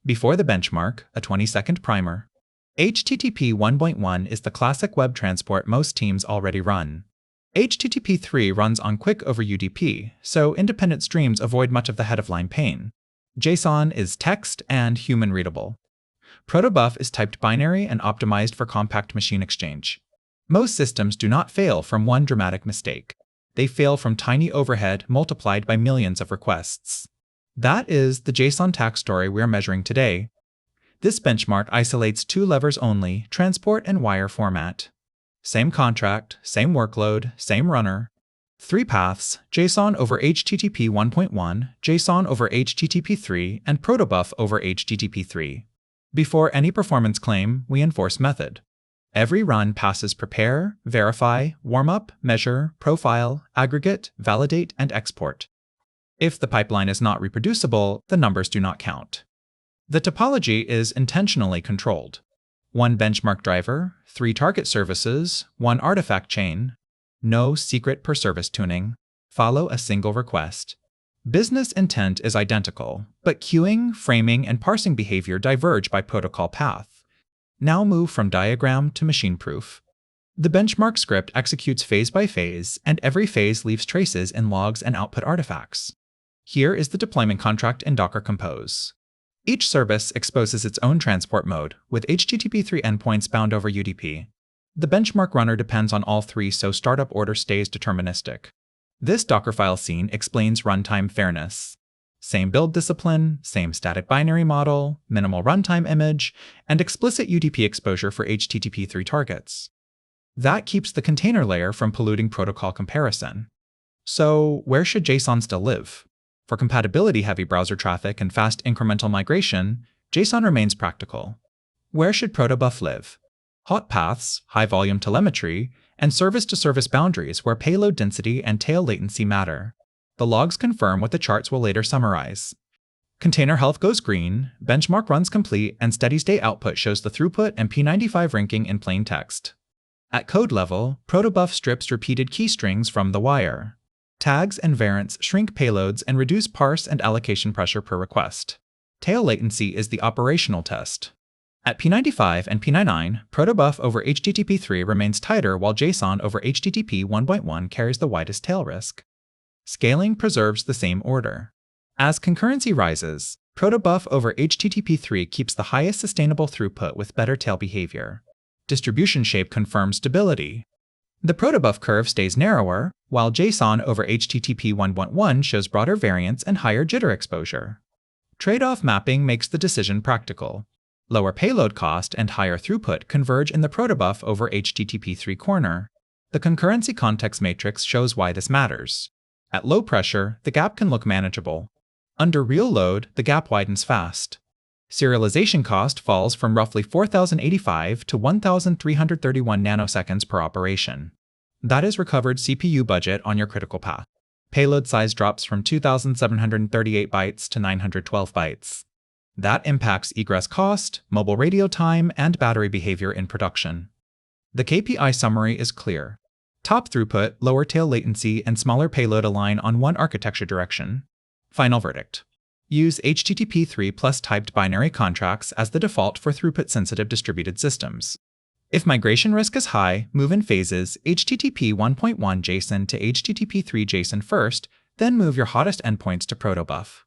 Before the benchmark, a 20-second primer. HTTP 1.1 is the classic web transport most teams already run. HTTP 3 runs on quick over UDP, so independent streams avoid much of the head-of-line pain. JSON is text and human-readable. Protobuf is typed binary and optimized for compact machine exchange. Most systems do not fail from one dramatic mistake. They fail from tiny overhead multiplied by millions of requests. That is the JSON tax story we're measuring today. This benchmark isolates two levers only, transport and wire format. Same contract, same workload, same runner. Three paths, JSON over HTTP 1.1, JSON over HTTP 3, and Protobuf over HTTP 3. Before any performance claim, we enforce method. Every run passes prepare, verify, warm-up, measure, profile, aggregate, validate, and export. If the pipeline is not reproducible, the numbers do not count. The topology is intentionally controlled. One benchmark driver, 3 target services, 1 artifact chain, no secret per service tuning, follow a single request. Business intent is identical, but queuing, framing, and parsing behavior diverge by protocol path. Now move from diagram to machine proof. The benchmark script executes phase by phase, and every phase leaves traces in logs and output artifacts. Here is the deployment contract in Docker Compose. Each service exposes its own transport mode, with HTTP 3 endpoints bound over UDP. The benchmark runner depends on all three, so startup order stays deterministic. This Dockerfile scene explains runtime fairness. Same build discipline, same static binary model, minimal runtime image, and explicit UDP exposure for HTTP 3 targets. That keeps the container layer from polluting protocol comparison. So, where should JSON still live? For compatibility-heavy browser traffic and fast incremental migration, JSON remains practical. Where should Protobuf live? Hot paths, high-volume telemetry, and service-to-service boundaries where payload density and tail latency matter. The logs confirm what the charts will later summarize. Container health goes green, benchmark runs complete, and steady-state output shows the throughput and P95 ranking in plain text. At code level, Protobuf strips repeated key strings from the wire. Tags and variants shrink payloads and reduce parse and allocation pressure per request. Tail latency is the operational test. At P95 and P99, Protobuf over HTTP 3 remains tighter while JSON over HTTP 1.1 carries the widest tail risk. Scaling preserves the same order. As concurrency rises, Protobuf over HTTP 3 keeps the highest sustainable throughput with better tail behavior. Distribution shape confirms stability. The Protobuf curve stays narrower, while JSON over HTTP 1.1 shows broader variance and higher jitter exposure. Trade-off mapping makes the decision practical. Lower payload cost and higher throughput converge in the Protobuf over HTTP 3 corner. The concurrency context matrix shows why this matters. At low pressure, the gap can look manageable. Under real load, the gap widens fast. Serialization cost falls from roughly 4,085 to 1,331 nanoseconds per operation. That is recovered CPU budget on your critical path. Payload size drops from 2,738 bytes to 912 bytes. That impacts egress cost, mobile radio time, and battery behavior in production. The KPI summary is clear. Top throughput, lower tail latency, and smaller payload align on one architecture direction. Final verdict. Use HTTP 3 plus typed binary contracts as the default for throughput-sensitive distributed systems. If migration risk is high, move in phases, HTTP 1.1 JSON to HTTP 3 JSON first, then move your hottest endpoints to Protobuf.